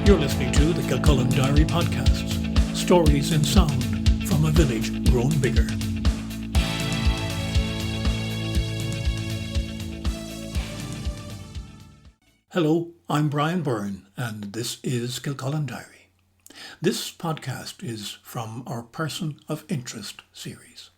You're listening to the Kilcullen Diary Podcasts, stories in sound from a village grown bigger. Hello, I'm Brian Byrne, and this is Kilcullen Diary. This podcast is from our Person of Interest series.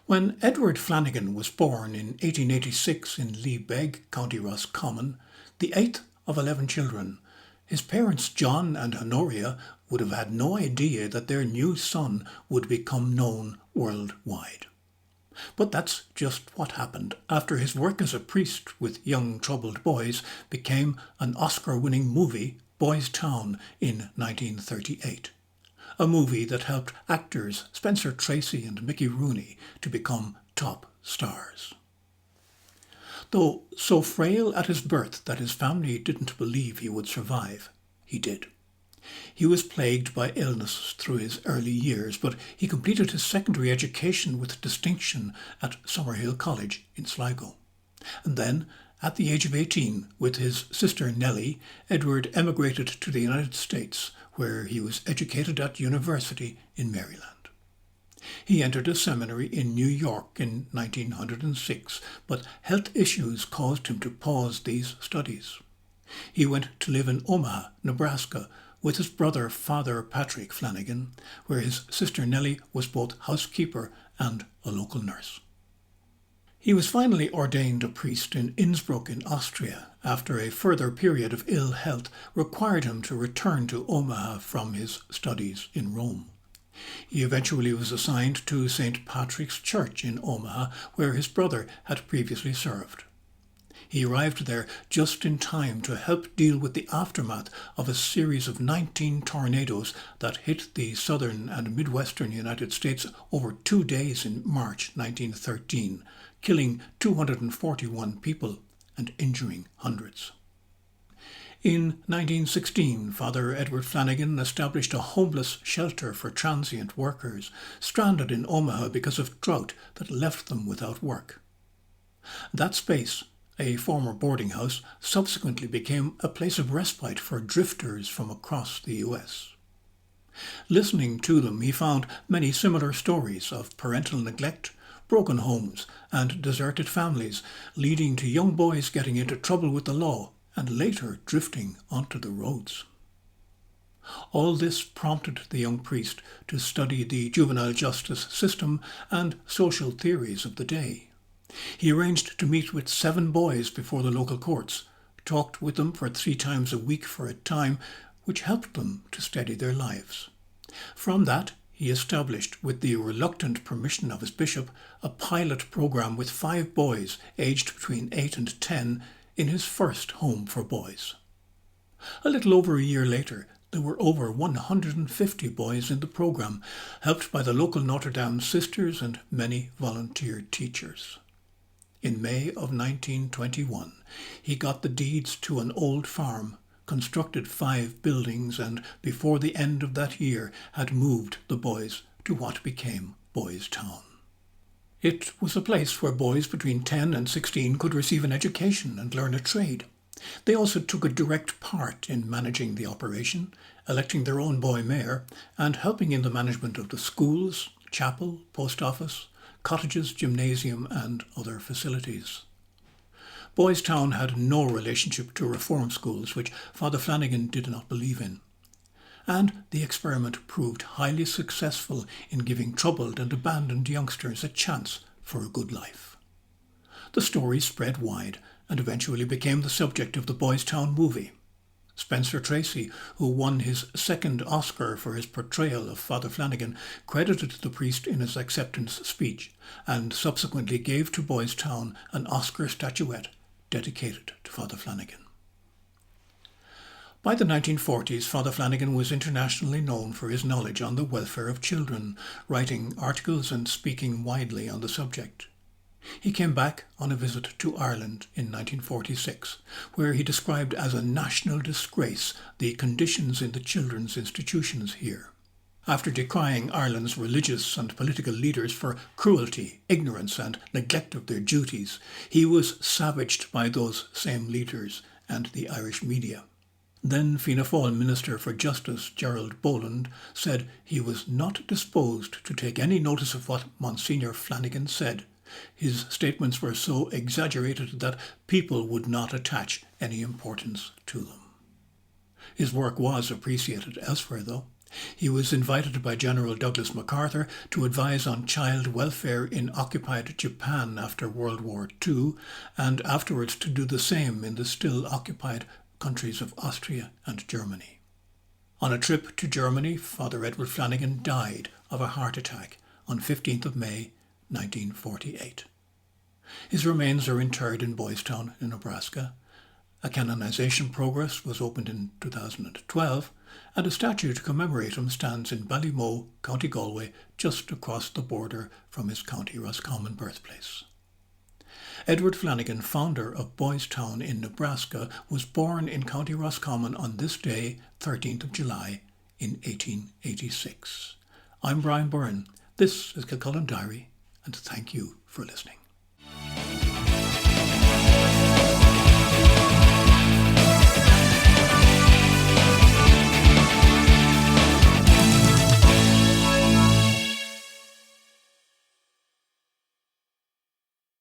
When Edward Flanagan was born in 1886 in Leabeg, County Roscommon, the eighth of 11 children, his parents John and Honoria would have had no idea that their new son would become known worldwide. But that's just what happened after his work as a priest with young troubled boys became an Oscar-winning movie, Boys Town, in 1938. A movie that helped actors Spencer Tracy and Mickey Rooney to become top stars. Though so frail at his birth that his family didn't believe he would survive, he did. He was plagued by illness through his early years, but he completed his secondary education with distinction at Summerhill College in Sligo. And then, at the age of 18, with his sister Nellie, Edward emigrated to the United States, where he was educated at university in Maryland. He entered a seminary in New York in 1906, but health issues caused him to pause these studies. He went to live in Omaha, Nebraska, with his brother Father Patrick Flanagan, where his sister Nellie was both housekeeper and a local nurse. He was finally ordained a priest in Innsbruck in Austria after a further period of ill health required him to return to Omaha from his studies in Rome. He eventually was assigned to St. Patrick's Church in Omaha, where his brother had previously served. He arrived there just in time to help deal with the aftermath of a series of 19 tornadoes that hit the southern and midwestern United States over 2 days in March 1913, killing 241 people and injuring hundreds. In 1916, Father Edward Flanagan established a homeless shelter for transient workers stranded in Omaha because of drought that left them without work. That space, a former boarding house, subsequently became a place of respite for drifters from across the U.S. Listening to them, he found many similar stories of parental neglect, broken homes, and deserted families, leading to young boys getting into trouble with the law and later drifting onto the roads. All this prompted the young priest to study the juvenile justice system and social theories of the day. He arranged to meet with 7 boys before the local courts, talked with them for 3 times a week for a time, which helped them to steady their lives. From that, he established, with the reluctant permission of his bishop, a pilot program with 5 boys aged between 8 and 10 in his first home for boys. A little over a year later, there were over 150 boys in the program, helped by the local Notre Dame sisters and many volunteer teachers. In May of 1921, he got the deeds to an old farm, constructed 5 buildings, and before the end of that year had moved the boys to what became Boys Town. It was a place where boys between 10 and 16 could receive an education and learn a trade. They also took a direct part in managing the operation, electing their own boy mayor, and helping in the management of the schools, chapel, post office, cottages, gymnasium, and other facilities. Boys Town had no relationship to reform schools, which Father Flanagan did not believe in. And the experiment proved highly successful in giving troubled and abandoned youngsters a chance for a good life. The story spread wide and eventually became the subject of the Boys Town movie. Spencer Tracy, who won his second Oscar for his portrayal of Father Flanagan, credited the priest in his acceptance speech and subsequently gave to Boys Town an Oscar statuette dedicated to Father Flanagan. By the 1940s, Father Flanagan was internationally known for his knowledge on the welfare of children, writing articles and speaking widely on the subject. He came back on a visit to Ireland in 1946, where he described as a national disgrace the conditions in the children's institutions here. After decrying Ireland's religious and political leaders for cruelty, ignorance and neglect of their duties, he was savaged by those same leaders and the Irish media. Then Fianna Fáil Minister for Justice Gerald Boland said he was not disposed to take any notice of what Monsignor Flanagan said. His statements were so exaggerated that people would not attach any importance to them. His work was appreciated elsewhere, though. He was invited by General Douglas MacArthur to advise on child welfare in occupied Japan after World War II, and afterwards to do the same in the still occupied countries of Austria and Germany. On a trip to Germany, Father Edward Flanagan died of a heart attack on 15th of May 1948. His remains are interred in Boys Town in Nebraska. A canonization progress was opened in 2012, and a statue to commemorate him stands in Ballymoe, County Galway, just across the border from his County Roscommon birthplace. Edward Flanagan, founder of Boys Town in Nebraska, was born in County Roscommon on this day, 13th of July, in 1886. I'm Brian Byrne. This is Kilcullen Diary, and thank you for listening.